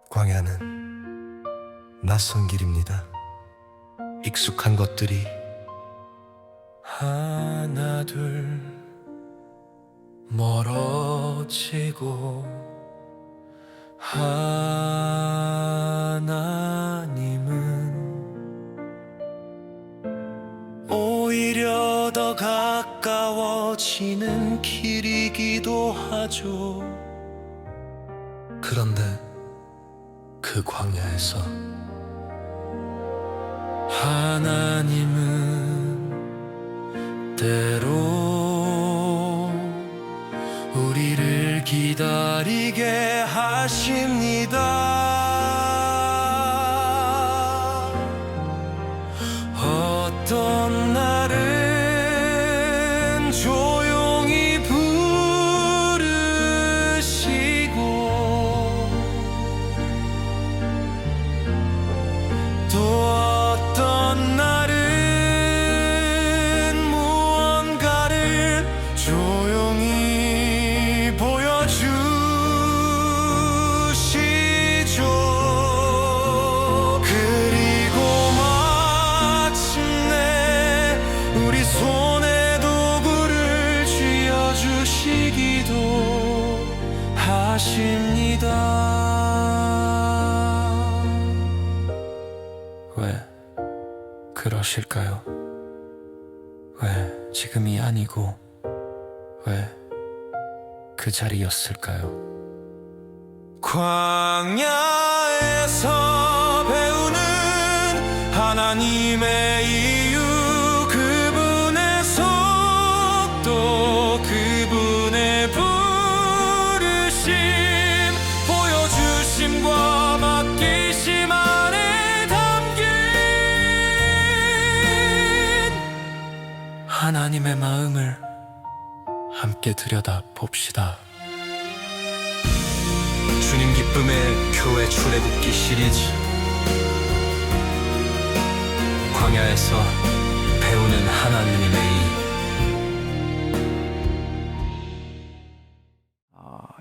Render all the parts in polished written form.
광야는 낯선 길입니다. 익숙한 것들이 하나 둘 멀어지고 하나님은 오히려 더 가까워지는 길이기도 하죠. 그런데 그 광야에서 하나님은 때로 우리를 기다리게 하십니다. 어떤 날은 조용히 부르시고 또 어떤 날은 무언가를 조용히 보여주시죠. 그리고 마침내 우리 손에 도구를 쥐어주시기도 하십니다. 왜 그러실까요? 왜 지금이 아니고 왜 그 자리였을까요? 광야에서 배우는 하나님의 이유, 그분의 속도, 그분의 부르심, 보여주심과 맡기심 안에 담긴 하나님의 마음을 함께 들여다 봅시다. 주님 기쁨의 교회 출애굽기 시리즈, 광야에서 배우는 하나님의 이.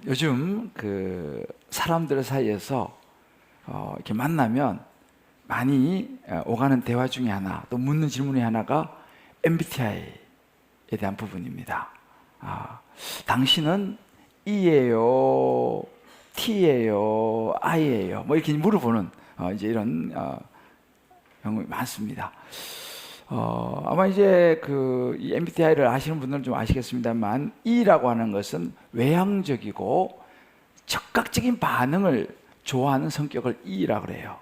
요즘 그 사람들 사이에서 이렇게 만나면 많이 오가는 대화 중에 하나, 또 묻는 질문의 하나가 MBTI에 대한 부분입니다. 당신은 E예요, T예요, I예요, 뭐 이렇게 물어보는 이제 이런 경우가 많습니다. 아마 이제 이 MBTI를 아시는 분들은 좀 아시겠습니다만, E라고 하는 것은 외향적이고 적극적인 반응을 좋아하는 성격을 E라고 그래요.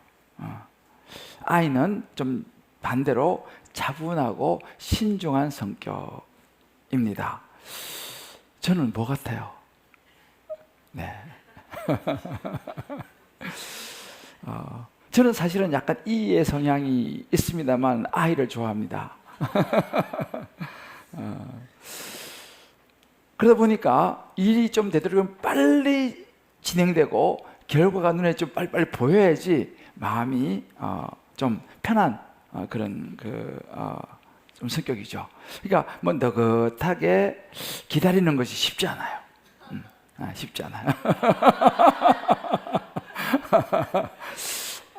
I는 좀 반대로 차분하고 신중한 성격입니다. 저는 뭐 같아요? 네. 저는 사실은 약간 E의 성향이 있습니다만 I를 좋아합니다. 그러다 보니까 일이 좀 되도록 빨리 진행되고 결과가 눈에 좀 빨리빨리 보여야지 마음이 좀 편한 그런 좀 성격이죠. 그러니까 뭐 느긋하게 기다리는 것이 쉽지 않아요. 쉽지 않아요.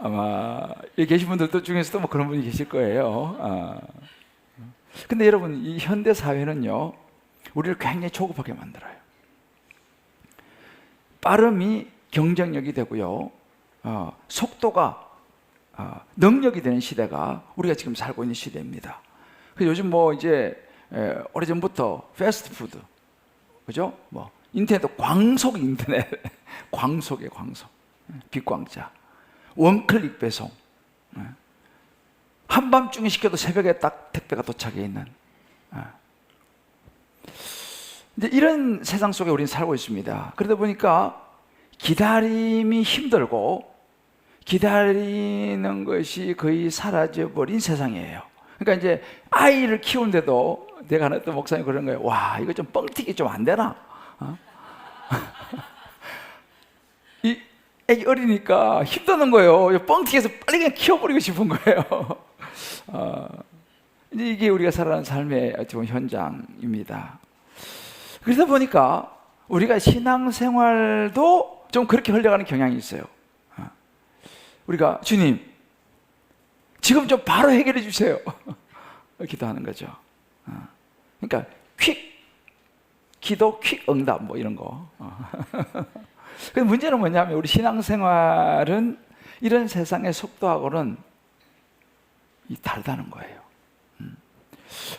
아마 여기 계신 분들도 중에서도 뭐 그런 분이 계실 거예요. 근데 여러분, 이 현대 사회는요, 우리를 굉장히 조급하게 만들어요. 빠름이 경쟁력이 되고요, 속도가 능력이 되는 시대가 우리가 지금 살고 있는 시대입니다. 그래서 요즘 뭐 이제 오래전부터 패스트푸드, 그죠? 뭐 인터넷도 광속 인터넷, 광속에 광속, 빅광자, 원클릭 배송, 한밤중에 시켜도 새벽에 딱 택배가 도착해 있는, 이제 이런 세상 속에 우리는 살고 있습니다. 그러다 보니까 기다림이 힘들고 기다리는 것이 거의 사라져버린 세상이에요. 그러니까 이제 아이를 키우는데도 내가 하나 또 목사님 그런 거예요. 와, 이거 좀 뻥튀기 좀 안 되나? 이 애기 어리니까 힘드는 거예요. 뻥튀기해서 빨리 그냥 키워버리고 싶은 거예요. 이제 이게 우리가 살아가는 삶의 어떤 현장입니다. 그러다 보니까 우리가 신앙생활도 좀 그렇게 흘러가는 경향이 있어요. 우리가 주님 지금 좀 바로 해결해 주세요. 기도하는 거죠. 그러니까 퀵 기도, 퀵 응답 뭐 이런 거. 근데 문제는 뭐냐면 우리 신앙생활은 이런 세상의 속도하고는 다르다는 거예요.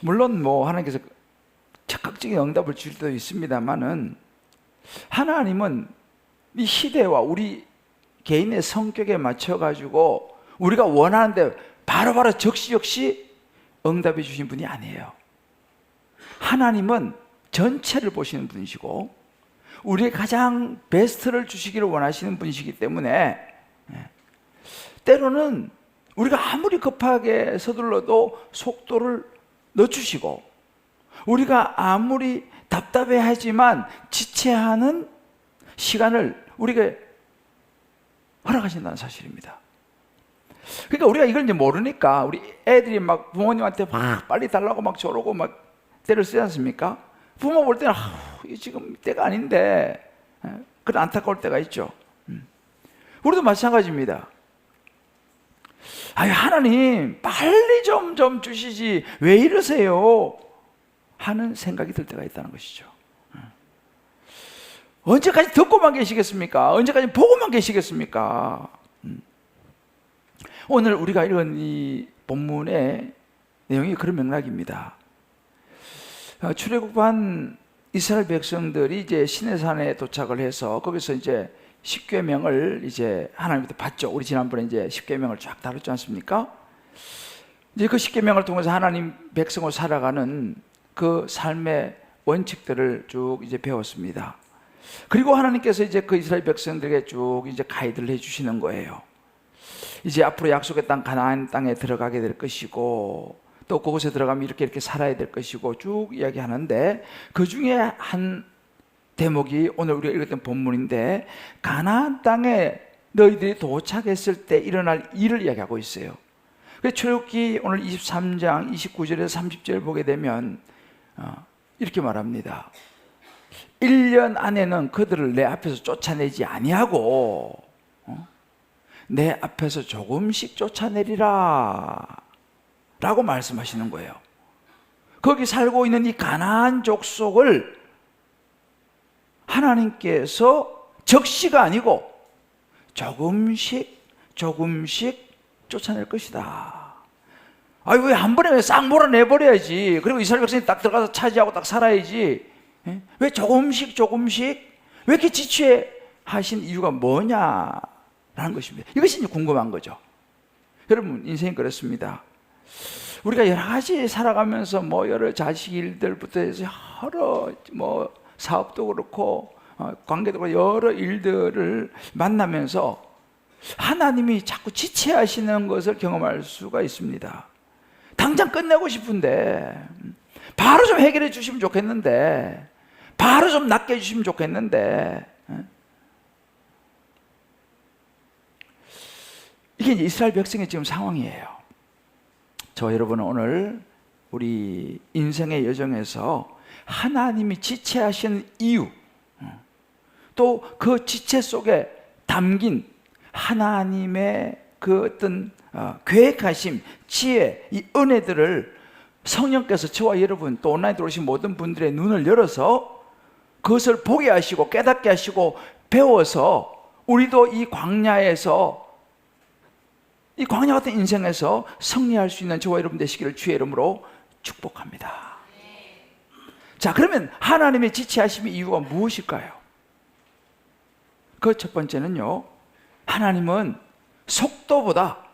물론 뭐 하나님께서 즉각적인 응답을 줄 수도 있습니다만은 하나님은 이 시대와 우리 개인의 성격에 맞춰 가지고 우리가 원하는데 바로바로 적시적시 응답해 주신 분이 아니에요. 하나님은 전체를 보시는 분이시고 우리의 가장 베스트를 주시기를 원하시는 분이시기 때문에 때로는 우리가 아무리 급하게 서둘러도 속도를 늦추시고 우리가 아무리 답답해하지만 지체하는 시간을 우리에게 허락하신다는 사실입니다. 그러니까 우리가 이걸 이제 모르니까 우리 애들이 막 부모님한테 막 빨리 달라고 막 저러고 막 때를 쓰지 않습니까? 부모 볼 때는 지금 때가 아닌데 그런 안타까울 때가 있죠. 우리도 마찬가지입니다. 하나님 빨리 좀 주시지 왜 이러세요? 하는 생각이 들 때가 있다는 것이죠. 언제까지 듣고만 계시겠습니까? 언제까지 보고만 계시겠습니까? 오늘 우리가 읽은 이 본문의 내용이 그런 맥락입니다. 출애굽한 이스라엘 백성들이 이제 시내산에 도착을 해서 거기서 이제 십계명을 이제 하나님부터 받죠. 우리 지난번에 이제 십계명을 쫙 다뤘지 않습니까? 이제 그 십계명을 통해서 하나님 백성으로 살아가는 그 삶의 원칙들을 쭉 이제 배웠습니다. 그리고 하나님께서 이제 그 이스라엘 백성들에게 쭉 이제 가이드를 해주시는 거예요. 이제 앞으로 약속의 땅 가나안 땅에 들어가게 될 것이고 또 그곳에 들어가면 이렇게 살아야 될 것이고 쭉 이야기하는데 그 중에 한 대목이 오늘 우리가 읽었던 본문인데 가나안 땅에 너희들이 도착했을 때 일어날 일을 이야기하고 있어요. 그래서 출애굽기 오늘 23장 29절에서 30절 보게 되면 이렇게 말합니다. 1년 안에는 그들을 내 앞에서 쫓아내지 아니하고 내 앞에서 조금씩 쫓아내리라 라고 말씀하시는 거예요. 거기 살고 있는 이 가나안 족속을 하나님께서 적시가 아니고 조금씩 쫓아낼 것이다. 왜 한 번에 싹 몰아내버려야지. 그리고 이스라엘 백성이 딱 들어가서 차지하고 딱 살아야지. 왜 조금씩 왜 이렇게 지체 하신 이유가 뭐냐라는 것입니다. 이것이 이제 궁금한 거죠. 여러분 인생이 그렇습니다. 우리가 여러 가지 살아가면서 뭐 여러 자식 일들부터 해서 여러 뭐 사업도 그렇고 관계도 그렇고 여러 일들을 만나면서 하나님이 자꾸 지체하시는 것을 경험할 수가 있습니다. 당장 끝내고 싶은데 바로 좀 해결해 주시면 좋겠는데 바로 좀 낫게 해주시면 좋겠는데 이게 이제 이스라엘 백성의 지금 상황이에요. 저 여러분은 오늘 우리 인생의 여정에서 하나님이 지체하시는 이유 또 그 지체 속에 담긴 하나님의 그 어떤 계획하심, 지혜, 이 은혜들을 성령께서 저와 여러분 또 온라인 들어오신 모든 분들의 눈을 열어서 그것을 보게 하시고 깨닫게 하시고 배워서 우리도 이 광야에서 이 광야 같은 인생에서 승리할 수 있는 저와 여러분 되시기를 주의 이름으로 축복합니다. 자, 그러면 하나님의 지체하심의 이유가 무엇일까요? 그 첫 번째는요, 하나님은 속도보다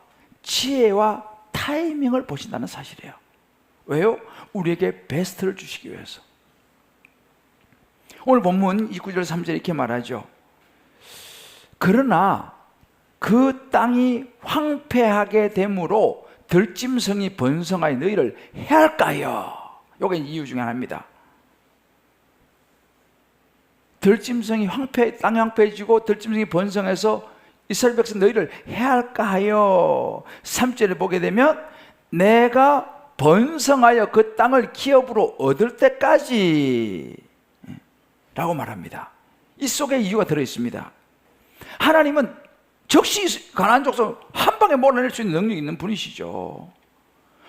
지혜와 타이밍을 보신다는 사실이에요. 왜요? 우리에게 베스트를 주시기 위해서. 오늘 본문 29절 3절 이렇게 말하죠. 그러나 그 땅이 황폐하게 되므로 들짐승이 번성하여 너희를 해할까요? 이게 이유 중에 하나입니다. 들짐승이 땅이 황폐해지고 들짐승이 번성해서 이스라엘 백성 너희를 해할까 하여 3절에 보게 되면 내가 번성하여 그 땅을 기업으로 얻을 때까지 라고 말합니다. 이 속에 이유가 들어있습니다. 하나님은 즉시 가나안 족속을 한 방에 몰아낼 수 있는 능력이 있는 분이시죠.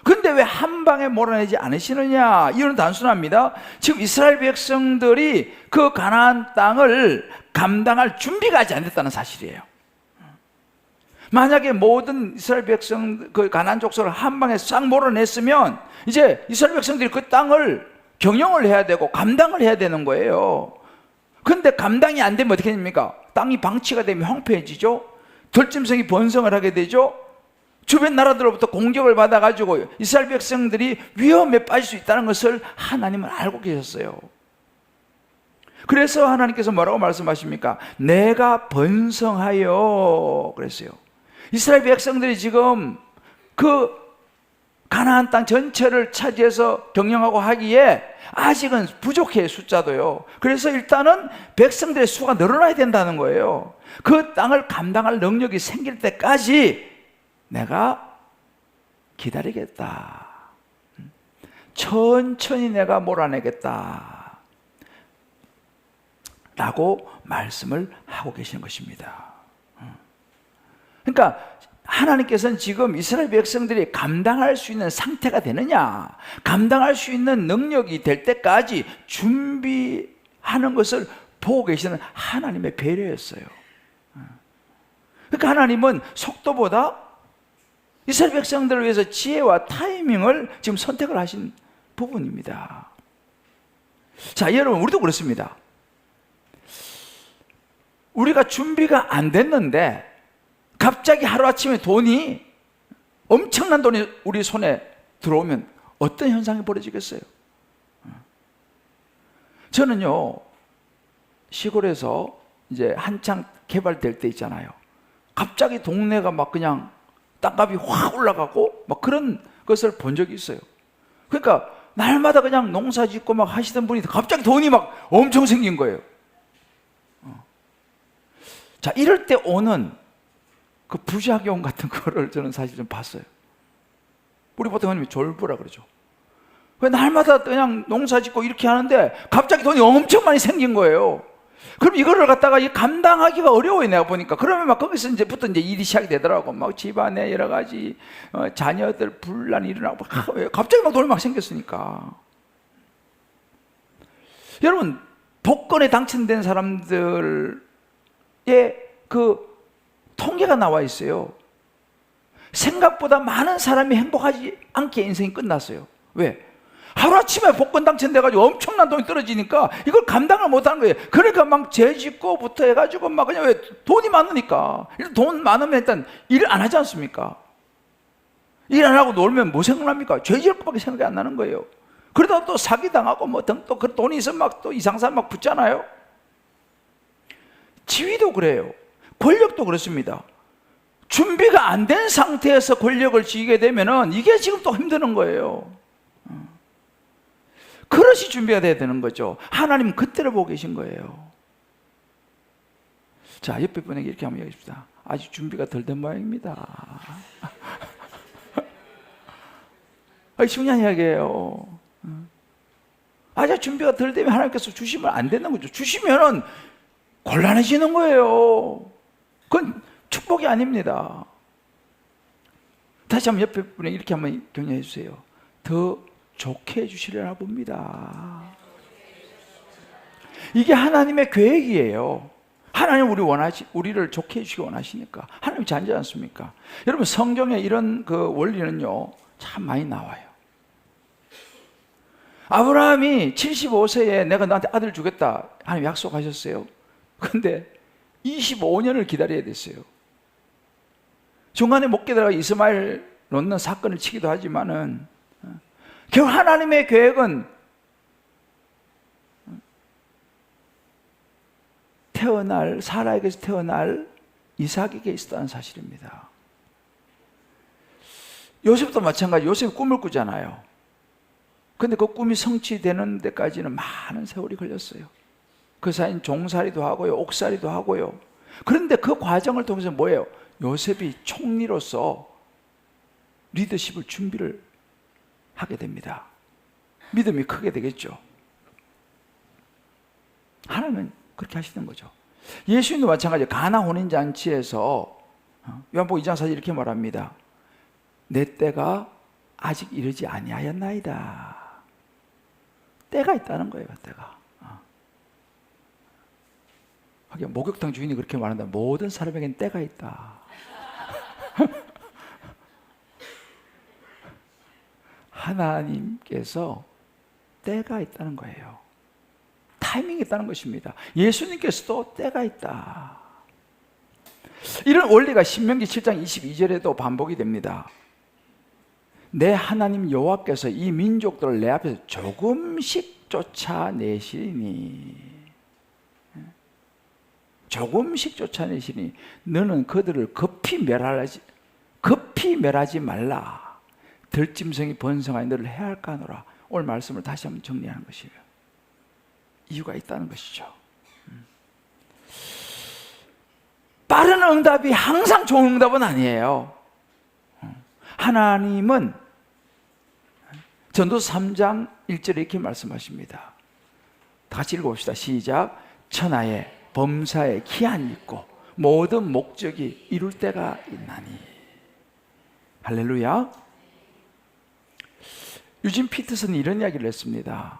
근데 왜 한 방에 몰아내지 않으시느냐? 이유는 단순합니다. 지금 이스라엘 백성들이 그 가나안 땅을 감당할 준비가 아직 안 됐다는 사실이에요. 만약에 모든 이스라엘 백성, 그 가나안 족속을 한 방에 싹 몰아냈으면 이제 이스라엘 백성들이 그 땅을 경영을 해야 되고 감당을 해야 되는 거예요. 근데 감당이 안 되면 어떻게 됩니까? 땅이 방치가 되면 황폐해지죠. 들짐승이 번성을 하게 되죠. 주변 나라들로부터 공격을 받아가지고 이스라엘 백성들이 위험에 빠질 수 있다는 것을 하나님은 알고 계셨어요. 그래서 하나님께서 뭐라고 말씀하십니까? 내가 번성하여 그랬어요. 이스라엘 백성들이 지금 그 가나안 땅 전체를 차지해서 경영하고 하기에 아직은 부족해요, 숫자도요. 그래서 일단은 백성들의 수가 늘어나야 된다는 거예요. 그 땅을 감당할 능력이 생길 때까지 내가 기다리겠다. 천천히 내가 몰아내겠다. 라고 말씀을 하고 계시는 것입니다. 그러니까 하나님께서는 지금 이스라엘 백성들이 감당할 수 있는 상태가 되느냐, 감당할 수 있는 능력이 될 때까지 준비하는 것을 보고 계시는 하나님의 배려였어요. 그러니까 하나님은 속도보다 이스라엘 백성들을 위해서 지혜와 타이밍을 지금 선택을 하신 부분입니다. 자, 여러분, 우리도 그렇습니다. 우리가 준비가 안 됐는데 갑자기 하루아침에 돈이, 엄청난 돈이 우리 손에 들어오면 어떤 현상이 벌어지겠어요? 저는요, 시골에서 이제 한창 개발될 때 있잖아요. 갑자기 동네가 막 그냥 땅값이 확 올라가고 막 그런 것을 본 적이 있어요. 그러니까 날마다 그냥 농사 짓고 막 하시던 분이 갑자기 돈이 막 엄청 생긴 거예요. 자, 이럴 때 오는 그 부작용 같은 거를 저는 사실 좀 봤어요. 우리 보통 흔히 졸부라 그러죠. 왜 날마다 그냥 농사 짓고 이렇게 하는데 갑자기 돈이 엄청 많이 생긴 거예요. 그럼 이거를 갖다가 감당하기가 어려워요, 내가 보니까. 그러면 막 거기서 이제부터 이제 일이 시작이 되더라고. 막 집안에 여러 가지 자녀들 분란이 일어나고 갑자기 막 돈이 막 생겼으니까. 여러분, 복권에 당첨된 사람들의 그 통계가 나와 있어요. 생각보다 많은 사람이 행복하지 않게 인생이 끝났어요. 왜? 하루아침에 복권 당첨돼가지고 엄청난 돈이 떨어지니까 이걸 감당을 못하는 거예요. 그러니까 막 재짓고부터 해가지고 막 그냥 왜 돈이 많으니까. 돈 많으면 일단 일 안 하지 않습니까? 일 안 하고 놀면 뭐 생각납니까? 죄질 것밖에 생각이 안 나는 거예요. 그러다 또 사기당하고 뭐 또 그 돈이 있으면 막 또 이상한 사람 막 붙잖아요. 지위도 그래요. 권력도 그렇습니다. 준비가 안 된 상태에서 권력을 쥐게 되면은 이게 지금 또 힘드는 거예요. 그릇이 준비가 돼야 되는 거죠. 하나님은 그때를 보고 계신 거예요. 자, 옆에 분에게 이렇게 한번 얘기합시다. 아직 준비가 덜 된 모양입니다. 중요한 이야기예요. 아직 준비가 덜 되면 하나님께서 주시면 안 되는 거죠. 주시면은 곤란해지는 거예요. 그건 축복이 아닙니다. 다시 한번 옆에 분에게 이렇게 한번 격려해 주세요. 더 좋게 해주시려나 봅니다. 이게 하나님의 계획이에요. 하나님 우리를 좋게 해주시기 원하시니까. 하나님이 잔지 않습니까? 여러분, 성경에 이런 그 원리는요, 참 많이 나와요. 아브라함이 75세에 내가 너한테 아들 주겠다 하나님 약속하셨어요. 근데 25년을 기다려야 됐어요. 중간에 못 기다려서 이스마엘 놓는 사건을 치기도 하지만은 결국 하나님의 계획은 사라에게서 태어날 이삭에게 있었다는 사실입니다. 요셉도 마찬가지. 요셉이 꿈을 꾸잖아요. 근데 그 꿈이 성취되는 데까지는 많은 세월이 걸렸어요. 그 사이엔 종살이도 하고요, 옥살이도 하고요. 그런데 그 과정을 통해서 뭐예요? 요셉이 총리로서 리더십을 준비를 하게 됩니다. 믿음이 크게 되겠죠. 하나님은 그렇게 하시는 거죠. 예수님도 마찬가지예요. 가나 혼인잔치에서 요한복음 2장 4절 이렇게 말합니다. 내 때가 아직 이르지 아니하였나이다. 때가 있다는 거예요. 때가. 하긴 목욕탕 주인이 그렇게 말한다. 모든 사람에겐 때가 있다. 하나님께서 때가 있다는 거예요. 타이밍이 있다는 것입니다. 예수님께서도 때가 있다. 이런 원리가 신명기 7장 22절에도 반복이 됩니다. 내 하나님 여호와께서 이 민족들을 내 앞에서 조금씩 쫓아내시니 조금씩 쫓아내시니 너는 그들을 급히 멸하지 말라. 들짐승이 번성하니 너를 해할까 하노라. 오늘 말씀을 다시 한번 정리하는 것이에요. 이유가 있다는 것이죠. 빠른 응답이 항상 좋은 응답은 아니에요. 하나님은 전도서 3장 1절에 이렇게 말씀하십니다. 다 같이 읽어봅시다. 시작. 천하에 범사에 기한이 있고 모든 목적이 이룰 때가 있나니. 할렐루야. 유진 피터슨이 이런 이야기를 했습니다.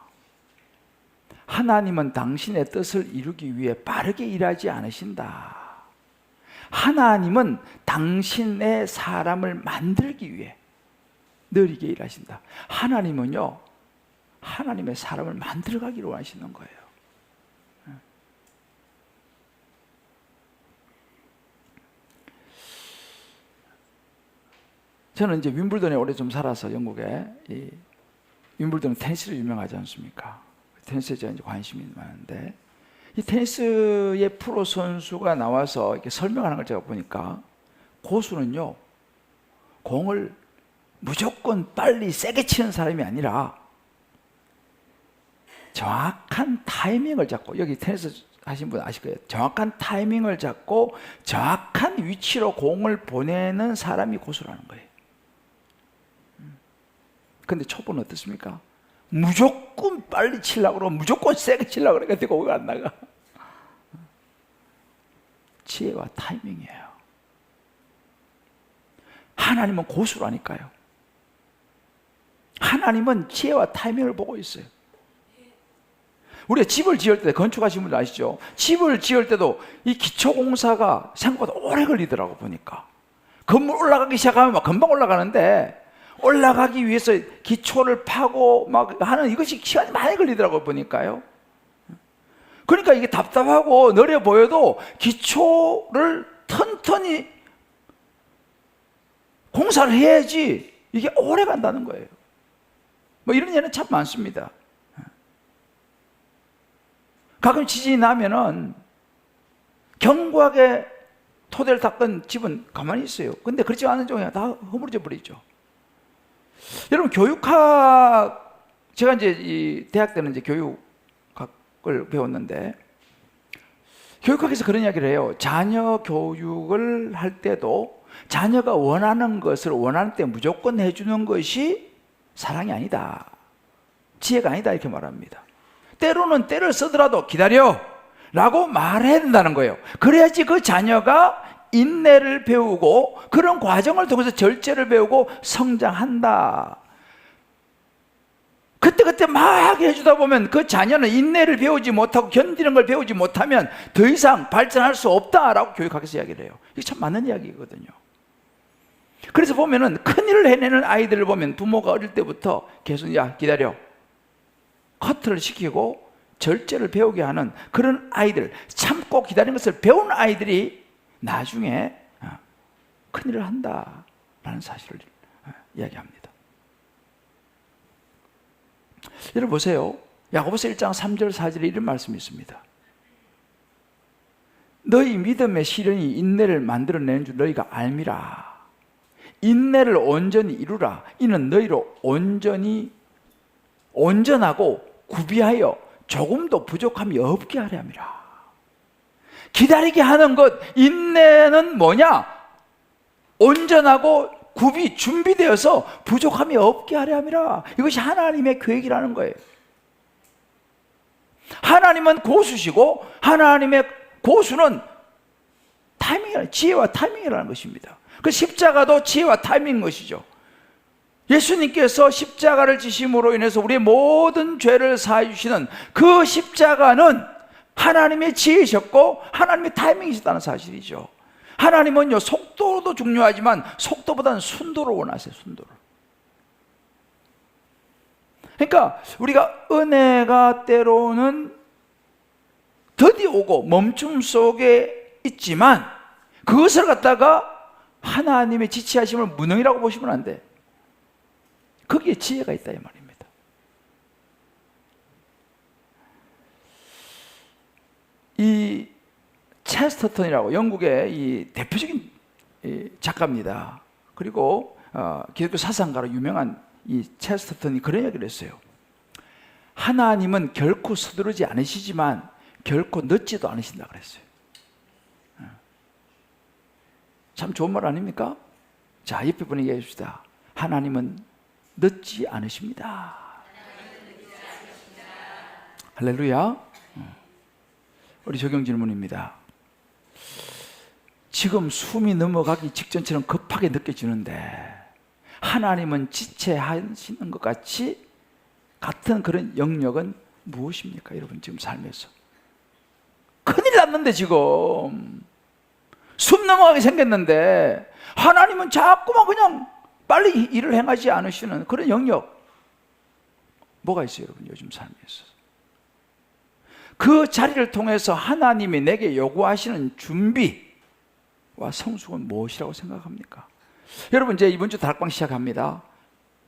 하나님은 당신의 뜻을 이루기 위해 빠르게 일하지 않으신다. 하나님은 당신의 사람을 만들기 위해 느리게 일하신다. 하나님은요, 하나님의 사람을 만들어가기로 원하시는 거예요. 저는 이제 윈블던에 오래 좀 살아서 영국에 윈블던은 테니스로 유명하지 않습니까? 테니스에 제가 이제 관심이 많은데 이 테니스의 프로 선수가 나와서 이렇게 설명하는 걸 제가 보니까 고수는요 공을 무조건 빨리 세게 치는 사람이 아니라 정확한 타이밍을 잡고, 여기 테니스 하신 분 아실 거예요. 정확한 타이밍을 잡고 정확한 위치로 공을 보내는 사람이 고수라는 거예요. 근데 초보는 어떻습니까? 무조건 빨리 치려고 그러고 무조건 세게 치려고 그러니까 공이 안 나가. 지혜와 타이밍이에요. 하나님은 고수라니까요. 하나님은 지혜와 타이밍을 보고 있어요. 우리가 집을 지을 때, 건축하신 분들 아시죠? 집을 지을 때도 이 기초공사가 생각보다 오래 걸리더라고 보니까. 건물 올라가기 시작하면 막 금방 올라가는데 올라가기 위해서 기초를 파고 막 하는 이것이 시간이 많이 걸리더라고 보니까요. 그러니까 이게 답답하고 느려 보여도 기초를 튼튼히 공사를 해야지 이게 오래 간다는 거예요. 뭐 이런 예는 참 많습니다. 가끔 지진이 나면은 견고하게 토대를 닦은 집은 가만히 있어요. 근데 그렇지 않은 경우에 다 허물어져 버리죠. 여러분, 교육학, 제가 이제 이 대학 때는 이제 교육학을 배웠는데, 교육학에서 그런 이야기를 해요. 자녀 교육을 할 때도 자녀가 원하는 것을 원하는 때 무조건 해주는 것이 사랑이 아니다, 지혜가 아니다, 이렇게 말합니다. 때로는 때를 쓰더라도 기다려 라고 말해야 된다는 거예요. 그래야지 그 자녀가 인내를 배우고 그런 과정을 통해서 절제를 배우고 성장한다. 그때 막 해주다 보면 그 자녀는 인내를 배우지 못하고 견디는 걸 배우지 못하면 더 이상 발전할 수 없다라고 교육학에서 이야기를 해요. 이게 참 맞는 이야기거든요. 그래서 보면은 큰일을 해내는 아이들을 보면 부모가 어릴 때부터 계속 야 기다려, 커트를 시키고 절제를 배우게 하는 그런 아이들, 참고 기다리는 것을 배운 아이들이 나중에 큰일을 한다라는 사실을 이야기합니다. 여러분 보세요. 야고보서 1장 3절 4절에 이런 말씀이 있습니다. 너희 믿음의 시련이 인내를 만들어내는 줄 너희가 알미라. 인내를 온전히 이루라. 이는 너희로 온전하고 구비하여 조금도 부족함이 없게 하려 함이라. 기다리게 하는 것, 인내는 뭐냐? 온전하고 준비되어서 부족함이 없게 하려 함이라. 이것이 하나님의 계획이라는 거예요. 하나님은 고수시고 하나님의 고수는 지혜와 타이밍이라는 것입니다. 그 십자가도 지혜와 타이밍인 것이죠. 예수님께서 십자가를 지심으로 인해서 우리의 모든 죄를 사해 주시는 그 십자가는 하나님의 지혜이셨고 하나님의 타이밍이셨다는 사실이죠. 하나님은요, 속도도 중요하지만 속도보다는 순도를 원하세요. 순도를. 그러니까 우리가 은혜가 때로는 더디 오고 멈춤 속에 있지만 그것을 갖다가 하나님의 지체하심을 무능이라고 보시면 안 돼. 거기에 지혜가 있다 이 말입니다. 이 체스터턴이라고 영국의 이 대표적인 작가입니다. 그리고 기독교 사상가로 유명한 이 체스터턴이 그런 이야기를 했어요. 하나님은 결코 서두르지 않으시지만 결코 늦지도 않으신다 그랬어요. 참 좋은 말 아닙니까? 자, 옆에 분에게 얘기합시다. 하나님은 늦지 않으십니다. 할렐루야. 우리 적용 질문입니다. 지금 숨이 넘어가기 직전처럼 급하게 느껴지는데 하나님은 지체하시는 것 같이 같은 그런 영역은 무엇입니까? 여러분 지금 삶에서 큰일 났는데 지금 숨 넘어가게 생겼는데 하나님은 자꾸만 그냥 빨리 일을 행하지 않으시는 그런 영역 뭐가 있어요 여러분 요즘 삶에서? 그 자리를 통해서 하나님이 내게 요구하시는 준비와 성숙은 무엇이라고 생각합니까? 여러분 이제 이번 주 다락방 시작합니다.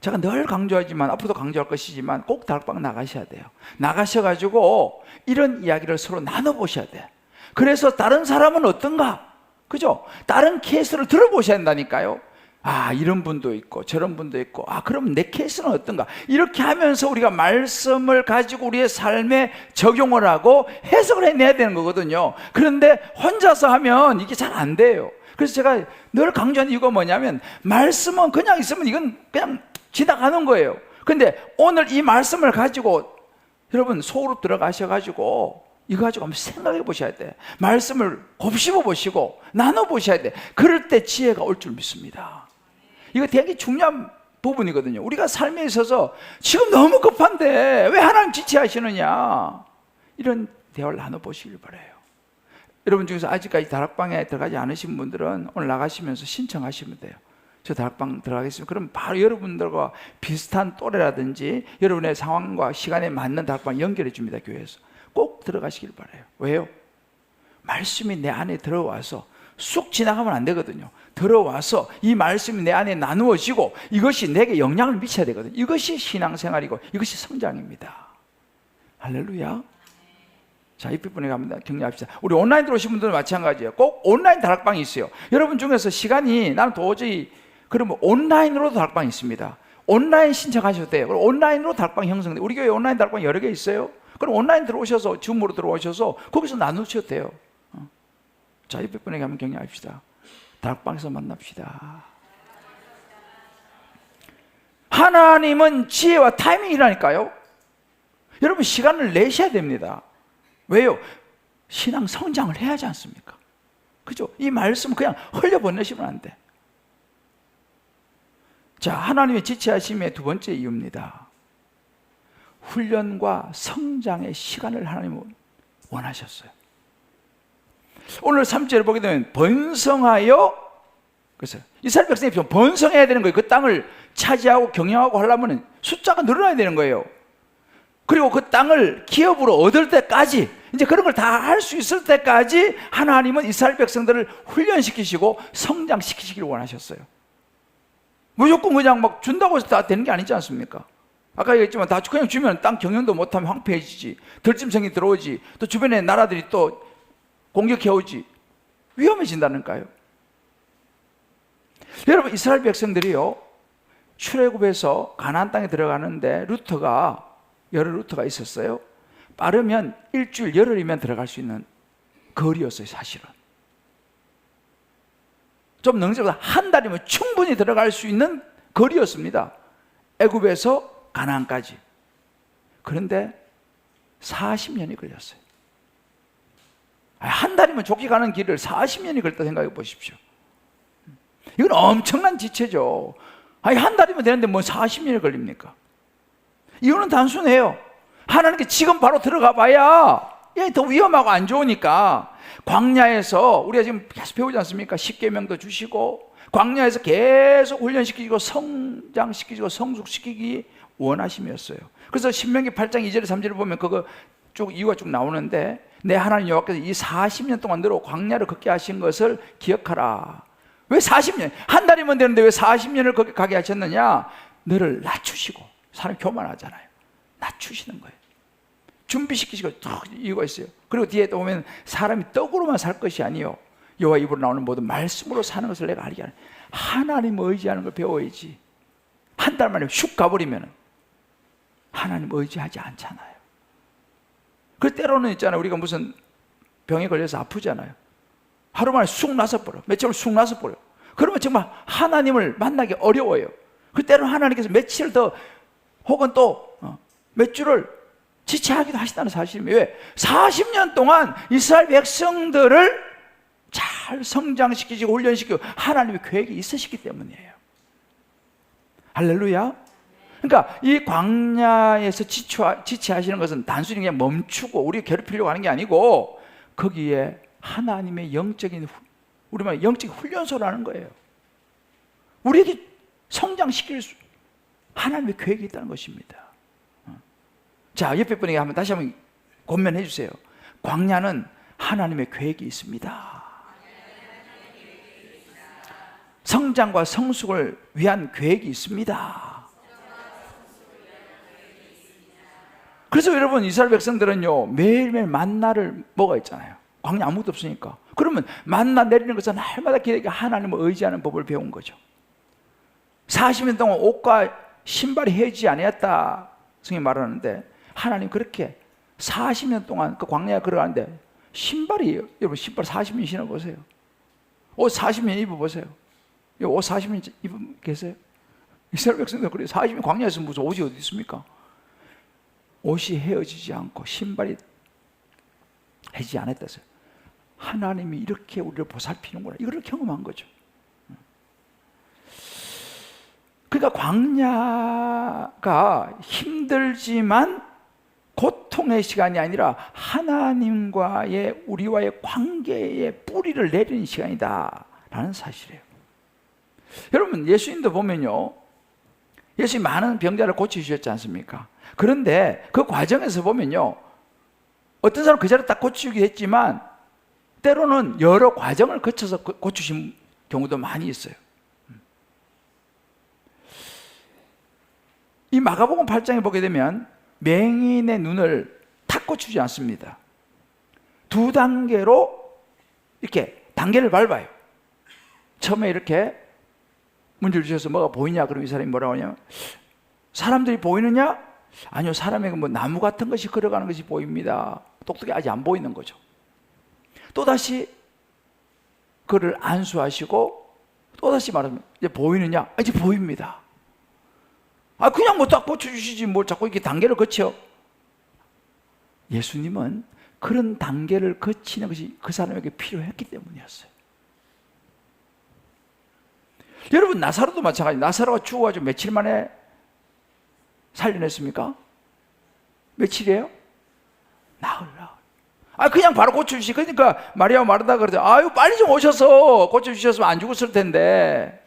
제가 늘 강조하지만 앞으로도 강조할 것이지만 꼭 다락방 나가셔야 돼요. 나가셔가지고 이런 이야기를 서로 나눠보셔야 돼. 그래서 다른 사람은 어떤가? 그죠? 다른 케이스를 들어보셔야 한다니까요. 아, 이런 분도 있고 저런 분도 있고 그럼 내 케이스는 어떤가? 이렇게 하면서 우리가 말씀을 가지고 우리의 삶에 적용을 하고 해석을 해내야 되는 거거든요. 그런데 혼자서 하면 이게 잘 안 돼요. 그래서 제가 늘 강조하는 이유가 뭐냐면 말씀은 그냥 있으면 이건 그냥 지나가는 거예요. 근데 오늘 이 말씀을 가지고 여러분 속으로 들어가셔가지고 이거 가지고 한번 생각해 보셔야 돼. 말씀을 곱씹어 보시고 나눠 보셔야 돼. 그럴 때 지혜가 올 줄 믿습니다. 이거 되게 중요한 부분이거든요. 우리가 삶에 있어서 지금 너무 급한데 왜 하나님 지체하시느냐 이런 대화를 나눠보시길 바라요. 여러분 중에서 아직까지 다락방에 들어가지 않으신 분들은 오늘 나가시면서 신청하시면 돼요. 저 다락방 들어가겠습니다. 그럼 바로 여러분들과 비슷한 또래라든지 여러분의 상황과 시간에 맞는 다락방 연결해 줍니다. 교회에서 꼭 들어가시길 바라요. 왜요? 말씀이 내 안에 들어와서 쑥 지나가면 안 되거든요. 들어와서 이 말씀이 내 안에 나누어지고 이것이 내게 영향을 미쳐야 되거든요. 이것이 신앙생활이고 이것이 성장입니다. 할렐루야. 자, 입비분에 갑니다. 격려합시다. 우리 온라인 들어오신 분들은 마찬가지예요. 꼭 온라인 다락방이 있어요. 여러분 중에서 시간이 나는 도저히 그러면 온라인으로도 다락방이 있습니다. 온라인 신청하셔도 돼요. 그럼 온라인으로 다락방 형성돼요. 우리 교회 온라인 다락방 여러 개 있어요. 그럼 온라인 들어오셔서 줌으로 들어오셔서 거기서 나누셔도 돼요. 자, 옆에 분에게 한번 격려합시다. 다락방에서 만납시다. 하나님은 지혜와 타이밍이라니까요. 여러분 시간을 내셔야 됩니다. 왜요? 신앙 성장을 해야 하지 않습니까? 그죠? 이 말씀 그냥 흘려보내시면 안 돼. 자, 하나님의 지체하심의 두 번째 이유입니다. 훈련과 성장의 시간을 하나님은 원하셨어요. 오늘 3절을 보게 되면 번성하여, 그래서 이스라엘 백성이 좀 번성해야 되는 거예요. 그 땅을 차지하고 경영하고 하려면 숫자가 늘어나야 되는 거예요. 그리고 그 땅을 기업으로 얻을 때까지, 이제 그런 걸 다 할 수 있을 때까지 하나님은 이스라엘 백성들을 훈련시키시고 성장시키시기를 원하셨어요. 무조건 그냥 막 준다고 해서 다 되는 게 아니지 않습니까? 아까 얘기했지만 다 그냥 주면 땅 경영도 못하면 황폐해지지, 들짐승이 들어오지, 또 주변의 나라들이 또 공격해오지, 위험해진다니까요. 여러분 이스라엘 백성들이요 출애굽에서 가나안 땅에 들어가는데 루트가 여러 루트가 있었어요. 빠르면 일주일 열흘이면 들어갈 수 있는 거리였어요. 사실은 좀 능지보다 한 달이면 충분히 들어갈 수 있는 거리였습니다. 애굽에서 가나안까지. 그런데 40년이 걸렸어요. 한 달이면 족기 가는 길을 40년이 걸렸다 생각해 보십시오. 이건 엄청난 지체죠. 한 달이면 되는데 뭐 40년이 걸립니까? 이유는 단순해요. 하나님께 지금 바로 들어가 봐야 더 위험하고 안 좋으니까. 광야에서 우리가 지금 계속 배우지 않습니까? 십계명도 주시고 광야에서 계속 훈련시키고 성장시키고 성숙시키기 원하심이었어요. 그래서 신명기 8장 2절 3절을 보면 그거 쭉 이유가 쭉 나오는데, 내 하나님 여호와께서 이 40년 동안 너로 광야를 걷게 하신 것을 기억하라. 왜 40년? 한 달이면 되는데 왜 40년을 거기 가게 하셨느냐? 너를 낮추시고. 사람이 교만하잖아요. 낮추시는 거예요. 준비시키시고 딱 이유가 있어요. 그리고 뒤에 또 보면 사람이 떡으로만 살 것이 아니요 여호와 입으로 나오는 모든 말씀으로 사는 것을 내가 알게 하는. 하나님 의지하는 걸 배워야지. 한 달 만에 슉 가버리면 하나님 의지하지 않잖아요. 그 때로는 있잖아요. 우리가 무슨 병에 걸려서 아프잖아요. 하루 만에 쑥 나서 버려. 며칠을 쑥 나서 버려. 그러면 정말 하나님을 만나기 어려워요. 그 때로는 하나님께서 며칠 더 혹은 또 몇 주를 지체하기도 하시다는 사실입니다. 왜? 40년 동안 이스라엘 백성들을 잘 성장시키시고 훈련시키고 하나님의 계획이 있으시기 때문이에요. 할렐루야. 그러니까 이 광야에서 지체하시는 것은 단순히 그냥 멈추고 우리 괴롭히려고 하는 게 아니고 거기에 하나님의 영적인 우리말 영적 훈련소라는 거예요. 우리에게 성장시킬 하나님의 계획이 있다는 것입니다. 자, 옆에 분에게 다시 한번 권면해 주세요. 광야는 하나님의 계획이 있습니다. 성장과 성숙을 위한 계획이 있습니다. 그래서 여러분 이스라엘 백성들은요 매일매일 만나를 먹어 있잖아요. 광야 아무것도 없으니까. 그러면 만나 내리는 것은 날마다 기대게 하나님을 의지하는 법을 배운 거죠. 40년 동안 옷과 신발이 해지 아니었다 성경이 말하는데, 하나님 그렇게 40년 동안 그 광야에 걸어가는데 신발이, 여러분 신발 40년 신어보세요. 옷 40년 입어보세요. 옷 40년 입어 계세요? 이스라엘 백성들 그래요. 40년 광야에서 무슨 옷이 어디 있습니까? 옷이 헤어지지 않고 신발이 해지 않았다서요. 하나님이 이렇게 우리를 보살피는구나, 이걸 경험한 거죠. 그러니까 광야가 힘들지만 고통의 시간이 아니라 하나님과의 우리와의 관계의 뿌리를 내리는 시간이다 라는 사실이에요. 여러분 예수님도 보면요, 예수님 많은 병자를 고치셨지 않습니까? 그런데 그 과정에서 보면요, 어떤 사람은 그 자리에 딱 고치기도 했지만 때로는 여러 과정을 거쳐서 고치신 경우도 많이 있어요. 이 마가복음 8장에 보게 되면 맹인의 눈을 탁 고치지 않습니다. 2단계로 이렇게 단계를 밟아요. 처음에 이렇게 문제를 주셔서 뭐가 보이냐? 그럼 이 사람이 뭐라고 하냐면, 사람들이 보이느냐? 아니요, 사람에게 뭐 나무 같은 것이 걸어가는 것이 보입니다. 똑똑히 아직 안 보이는 거죠. 또다시 그를 안수하시고 또다시 말하면 이제 보이느냐? 이제 보입니다. 그냥 뭐 딱 고쳐주시지 뭘 자꾸 이렇게 단계를 거쳐. 예수님은 그런 단계를 거치는 것이 그 사람에게 필요했기 때문이었어요. 여러분 나사로도 마찬가지. 나사로가 죽어가지고 며칠 만에 살려냈습니까? 며칠이에요? 나흘. 그냥 바로 고쳐주시. 그러니까 마리아 마르다 그러죠. 아유 빨리 좀 오셔서 고쳐주셨으면 안 죽었을 텐데.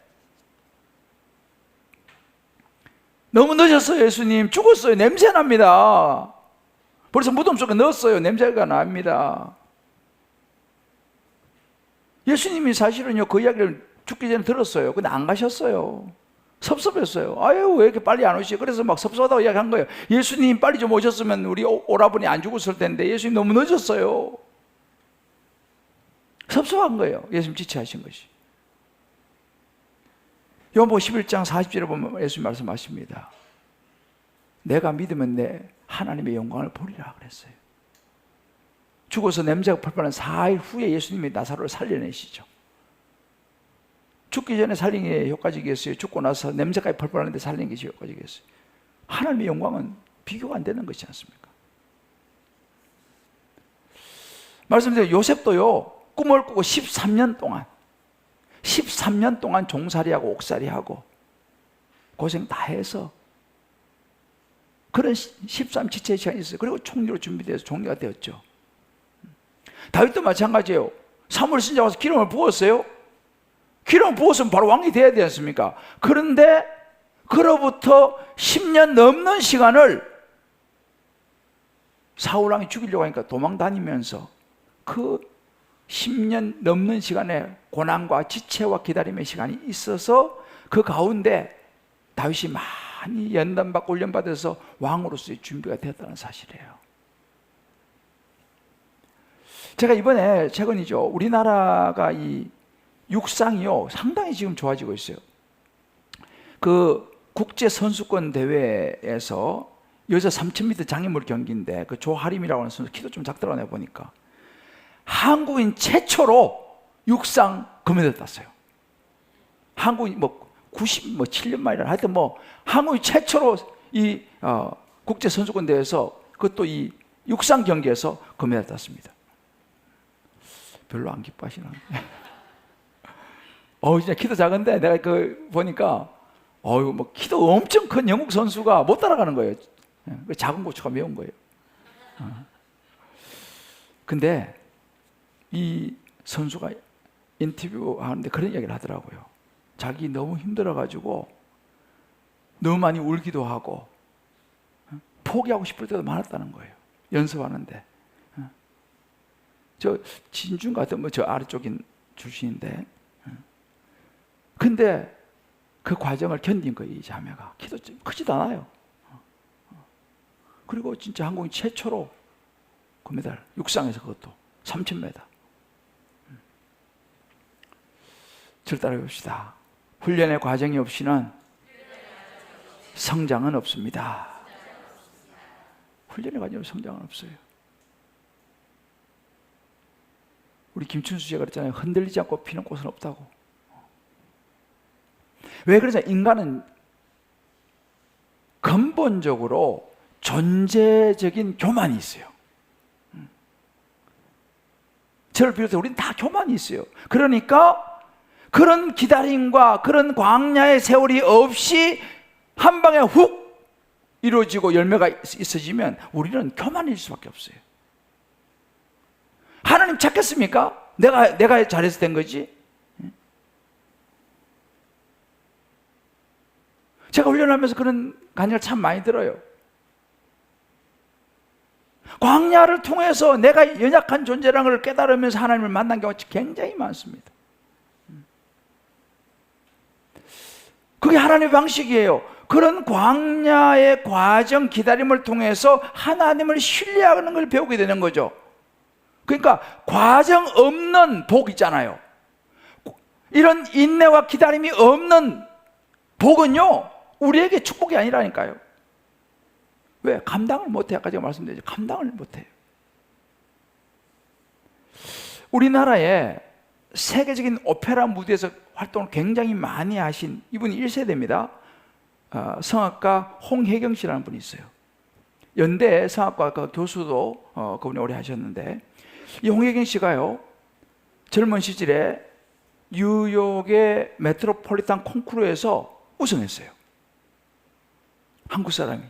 너무 늦었어요. 예수님 죽었어요. 냄새 납니다. 벌써 무덤 속에 넣었어요. 냄새가 납니다. 예수님이 사실은요 그 이야기를 죽기 전에 들었어요. 근데 안 가셨어요. 섭섭했어요. 아유 왜 이렇게 빨리 안 오시지? 그래서 막 섭섭하다고 이야기한 거예요. 예수님 빨리 좀 오셨으면 우리 오라버니 안 죽었을 텐데 예수님 너무 늦었어요. 섭섭한 거예요. 예수님 지체하신 것이. 요한복음 11장 40절에 보면 예수님 말씀하십니다. 내가 믿으면 내 하나님의 영광을 보리라 그랬어요. 죽어서 냄새가 펄펄한 4일 후에 예수님이 나사로를 살려내시죠. 죽기 전에 살린 게 효과적이겠어요? 죽고 나서 냄새까지 펄펄하는데 살린 것이 효과적이겠어요? 하나님의 영광은 비교가 안 되는 것이지 않습니까? 말씀드린 요셉도요, 꿈을 꾸고 13년 동안 종살이하고 옥살이하고 고생 다 해서 그런 13지체의 시간이 있어요. 그리고 총리로 준비돼서 총리가 되었죠. 다윗도 마찬가지예요. 사무엘 선지자 와서 기름을 부었어요. 기름을 부었으면 바로 왕이 돼야 되지 않습니까? 그런데 그로부터 10년 넘는 시간을 사울 왕이 죽이려고 하니까 도망 다니면서 그 10년 넘는 시간에 고난과 지체와 기다림의 시간이 있어서 그 가운데 다윗이 많이 연단받고 훈련받아서 왕으로서의 준비가 되었다는 사실이에요. 제가 이번에 최근이죠, 우리나라가 이 육상이요 상당히 지금 좋아지고 있어요. 그 국제 선수권 대회에서 여자 3000m 장애물 경기인데 그 조하림이라고 하는 선수 키도 좀 작더라고요. 내가 보니까 한국인 최초로 육상 금메달 땄어요. 한국인 97년 말이라 하여튼 한국인 최초로 이 국제 선수권 대회에서 그것도 이 육상 경기에서 금메달 땄습니다. 별로 안 기뻐하시나? 진짜 키도 작은데 내가 보니까 키도 엄청 큰 영국 선수가 못 따라가는 거예요. 작은 고추가 매운 거예요. 근데 이 선수가 인터뷰하는데 그런 얘기를 하더라고요. 자기 너무 힘들어가지고 너무 많이 울기도 하고 포기하고 싶을 때도 많았다는 거예요. 연습하는데. 저 진중 같은 저 아래쪽인 출신인데, 근데 그 과정을 견딘 거예요. 이 자매가 키도 크지도 않아요. 그리고 진짜 한국인 최초로 금메달, 육상에서 그것도 3000m. 저를 따라해 봅시다. 훈련의 과정이 없이는 성장은 없습니다. 훈련의 과정이 없이 성장은 없어요. 우리 김춘수 씨가 그랬잖아요. 흔들리지 않고 피는 꽃은 없다고. 왜 그러냐? 인간은 근본적으로 존재적인 교만이 있어요. 저를 비롯해서 우리는 다 교만이 있어요. 그러니까 그런 기다림과 그런 광야의 세월이 없이 한 방에 훅 이루어지고 열매가 있어지면 우리는 교만일 수밖에 없어요. 하나님 찾겠습니까? 내가 잘해서 된 거지. 제가 훈련하면서 그런 간증을 참 많이 들어요. 광야를 통해서 내가 연약한 존재라는 걸 깨달으면서 하나님을 만난 경우가 굉장히 많습니다. 그게 하나님의 방식이에요. 그런 광야의 과정, 기다림을 통해서 하나님을 신뢰하는 걸 배우게 되는 거죠. 그러니까 과정 없는 복 있잖아요. 이런 인내와 기다림이 없는 복은요, 우리에게 축복이 아니라니까요. 왜? 감당을 못해요. 아까 제가 말씀드렸죠. 감당을 못해요. 우리나라에 세계적인 오페라 무대에서 활동을 굉장히 많이 하신 이분이 1세대입니다. 성악가 홍혜경 씨라는 분이 있어요. 연대 성악과 교수도 그분이 오래 하셨는데, 이 홍혜경 씨가요, 젊은 시절에 뉴욕의 메트로폴리탄 콩쿠르에서 우승했어요. 한국 사람이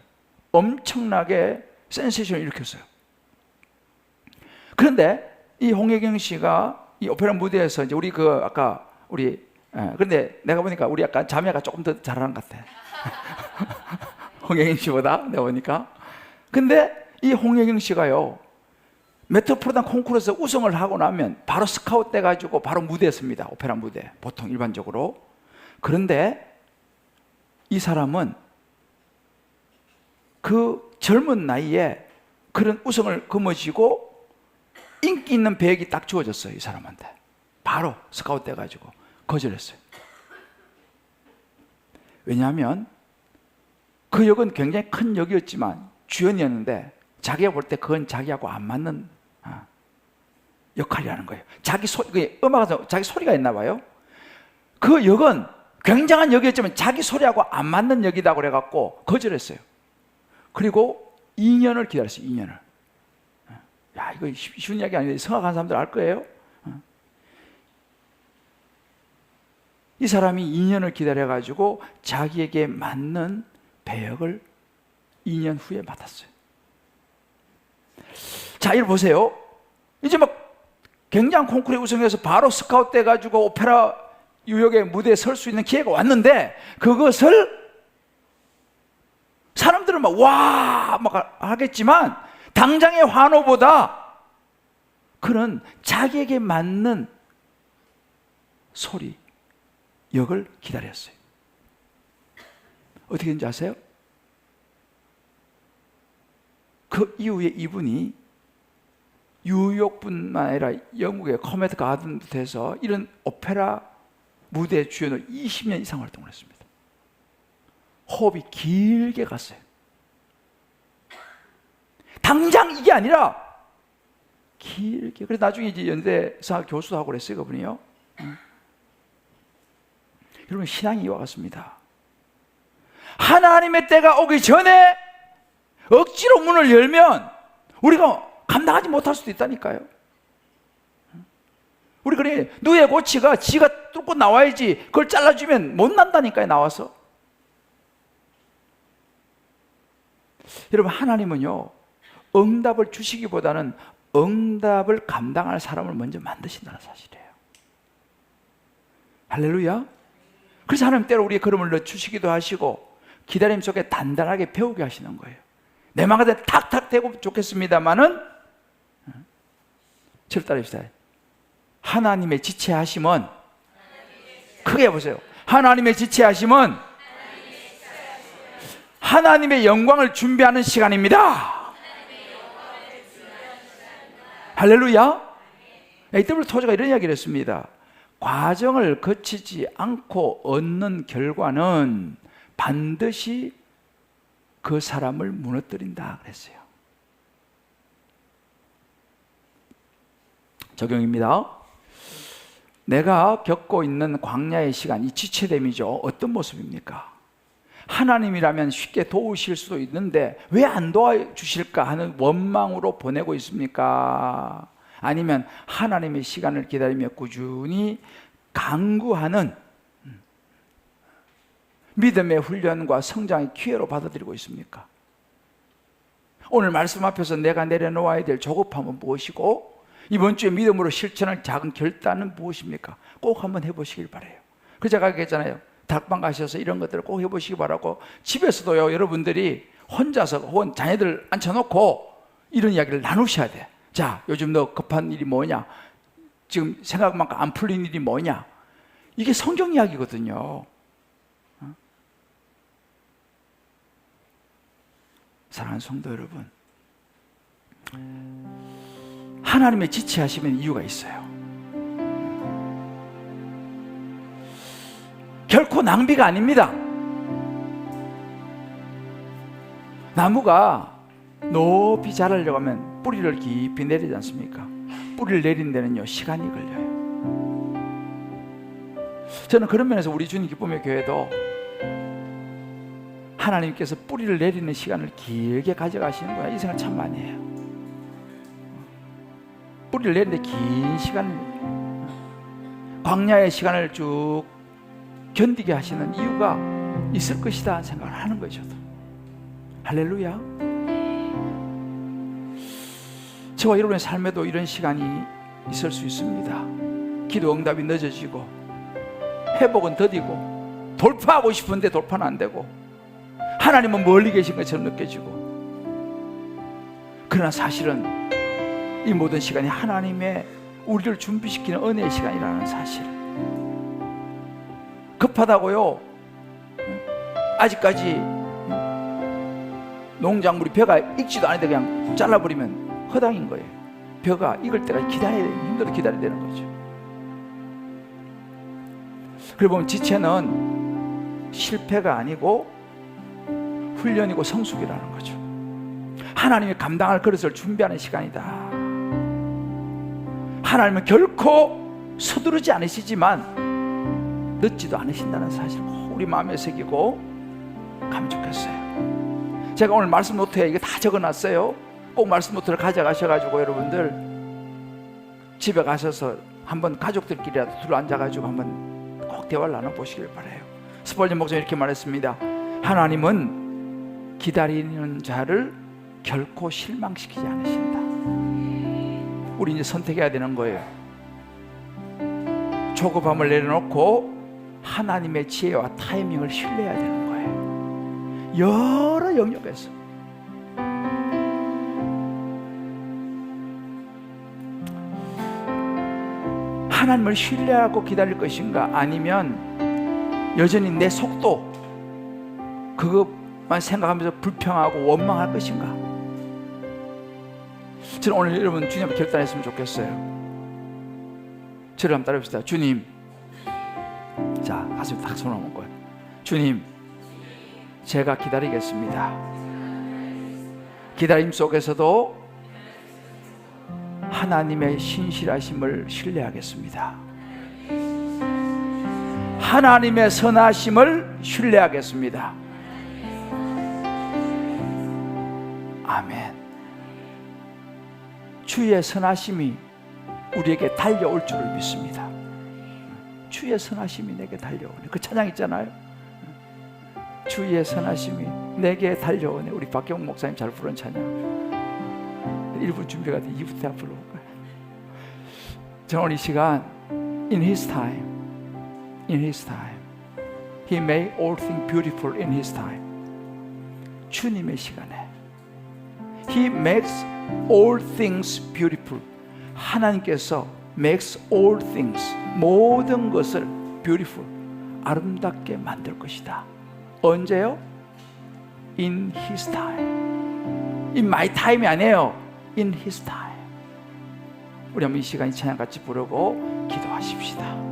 엄청나게 센세이션을 일으켰어요. 그런데 이 홍혜경 씨가 이 오페라 무대에서 이제 우리 그런데 내가 보니까 우리 약간 자매가 조금 더 잘하는 것 같아. 홍혜경 씨보다 내가 보니까. 근데 이 홍혜경 씨가요, 메트로폴리탄 콩쿠르에서 우승을 하고 나면 바로 스카웃 돼가지고 바로 무대에 섭니다. 오페라 무대, 보통 일반적으로. 그런데 이 사람은 그 젊은 나이에 그런 우승을 거머쥐고 인기 있는 배역이 딱 주어졌어요. 이 사람한테 바로 스카웃 돼가지고 거절했어요. 왜냐하면 그 역은 굉장히 큰 역이었지만 주연이었는데 자기가 볼 때 그건 자기하고 안 맞는 역할이라는 거예요. 자기 음악에서 자기 소리가 있나 봐요. 그 역은 굉장한 역이었지만 자기 소리하고 안 맞는 역이다 그래갖고 거절했어요. 그리고 2년을 기다렸어요. 2년을. 야, 이거 쉬운 이야기 아닌데 성악한 사람들 알 거예요. 이 사람이 2년을 기다려가지고 자기에게 맞는 배역을 2년 후에 맡았어요. 자, 이걸 보세요. 이제 막 굉장한 콩쿠르에 우승해서 바로 스카웃 돼가지고 오페라 유역의 무대에 설 수 있는 기회가 왔는데, 그것을 사람들은 막 하겠지만 당장의 환호보다 그는 자기에게 맞는 소리, 역을 기다렸어요. 어떻게 된지 아세요? 그 이후에 이분이 뉴욕뿐만 아니라 영국의 코메트 가든부터 해서 이런 오페라 무대 주연으로 20년 이상 활동을 했습니다. 호흡이 길게 갔어요. 당장 이게 아니라 길게. 그래서 나중에 이제 연대사 교수도 하고 그랬어요, 그분이요. 여러분, 신앙이 이와 같습니다. 하나님의 때가 오기 전에 억지로 문을 열면 우리가 감당하지 못할 수도 있다니까요. 우리 그래, 누에 고치가 지가 뚫고 나와야지 그걸 잘라주면 못 난다니까요, 나와서. 여러분, 하나님은요, 응답을 주시기보다는 응답을 감당할 사람을 먼저 만드신다는 사실이에요. 할렐루야. 그래서 하나님 때로 우리의 걸음을 넣어주시기도 하시고 기다림 속에 단단하게 배우게 하시는 거예요. 내 마음에 탁탁 대고 좋겠습니다마는, 저를 따라합시다. 하나님의 지체하심은, 크게 해보세요. 하나님의 지체하심은 하나님의 영광을 준비하는 시간입니다. 할렐루야. 이때부터 토저가 이런 이야기를 했습니다. 과정을 거치지 않고 얻는 결과는 반드시 그 사람을 무너뜨린다 그랬어요. 적용입니다. 내가 겪고 있는 광야의 시간, 이 지체됨이죠. 어떤 모습입니까? 하나님이라면 쉽게 도우실 수도 있는데 왜 안 도와주실까 하는 원망으로 보내고 있습니까? 아니면 하나님의 시간을 기다리며 꾸준히 강구하는 믿음의 훈련과 성장의 기회로 받아들이고 있습니까? 오늘 말씀 앞에서 내가 내려놓아야 될 조급함은 무엇이고, 이번 주에 믿음으로 실천할 작은 결단은 무엇입니까? 꼭 한번 해보시길 바라요. 그 제가 얘기했잖아요. 닭방 가셔서 이런 것들을 꼭 해보시기 바라고, 집에서도요, 여러분들이 혼자서 혹은 자녀들 앉혀놓고 이런 이야기를 나누셔야 돼. 자, 요즘 너 급한 일이 뭐냐? 지금 생각만큼 안 풀린 일이 뭐냐? 이게 성경 이야기거든요. 사랑하는 성도 여러분, 하나님의 지체하시면 이유가 있어요. 결코 낭비가 아닙니다. 나무가 높이 자라려고 하면 뿌리를 깊이 내리지 않습니까? 뿌리를 내린 데는요, 시간이 걸려요. 저는 그런 면에서 우리 주님 기쁨의 교회도 하나님께서 뿌리를 내리는 시간을 길게 가져가시는구나, 이 생각 참 많이 해요. 뿌리를 내리는데 긴 시간을, 광야의 시간을 쭉 견디게 하시는 이유가 있을 것이다 생각을 하는 거예요, 저도. 할렐루야. 저와 여러분의 삶에도 이런 시간이 있을 수 있습니다. 기도 응답이 늦어지고 회복은 더디고 돌파하고 싶은데 돌파는 안 되고 하나님은 멀리 계신 것처럼 느껴지고, 그러나 사실은 이 모든 시간이 하나님의 우리를 준비시키는 은혜의 시간이라는 사실. 급하다고요, 아직까지 농작물이 벼가 익지도 않은데 그냥 잘라버리면 허당인 거예요. 벼가 익을 때까지 기다려야 돼요. 힘들어 기다려야 되는 거죠. 그리고 보면 지체는 실패가 아니고 훈련이고 성숙이라는 거죠. 하나님이 감당할 그릇을 준비하는 시간이다. 하나님은 결코 서두르지 않으시지만 늦지도 않으신다는 사실을 꼭 우리 마음에 새기고 가면 좋겠어요. 제가 오늘 말씀 노트에 이거 다 적어놨어요. 꼭 말씀 노트를 가져가셔가지고 여러분들 집에 가셔서 한번 가족들끼리라도 둘러앉아가지고 한번 꼭 대화를 나눠보시길 바라요. 스펄전 목사님 이렇게 말했습니다. 하나님은 기다리는 자를 결코 실망시키지 않으신다. 우리 이제 선택해야 되는 거예요. 조급함을 내려놓고 하나님의 지혜와 타이밍을 신뢰해야 되는 거예요. 여러 영역에서. 하나님을 신뢰하고 기다릴 것인가, 아니면 여전히 내 속도 그것만 생각하면서 불평하고 원망할 것인가. 저는 오늘 여러분 주님 앞에 결단했으면 좋겠어요. 저를 한번 따라해봅시다. 주님, 자 가슴에 딱 손을 얹은 거예요. 주님, 제가 기다리겠습니다. 기다림 속에서도 하나님의 신실하심을 신뢰하겠습니다. 하나님의 선하심을 신뢰하겠습니다. 아멘. 주의 선하심이 우리에게 달려올 줄을 믿습니다. 주의 선하심이 내게 달려오네. 그 찬양 있잖아요. 주의 선하심이 내게 달려오네. 우리 박경 목사님 잘 부른 찬양. 1부 준비가 돼. 2부 때 앞으로 올 거예요. 저는 오늘 이 시간 In His time, In His time, He made all things beautiful in His time. 주님의 시간에 He makes all things beautiful. 하나님께서 makes all things, 모든 것을 beautiful, 아름답게 만들 것이다. 언제요? In His time. In my time이 아니에요. In His time. 우리 한번 이 시간 이 찬양 같이 부르고 기도하십시다.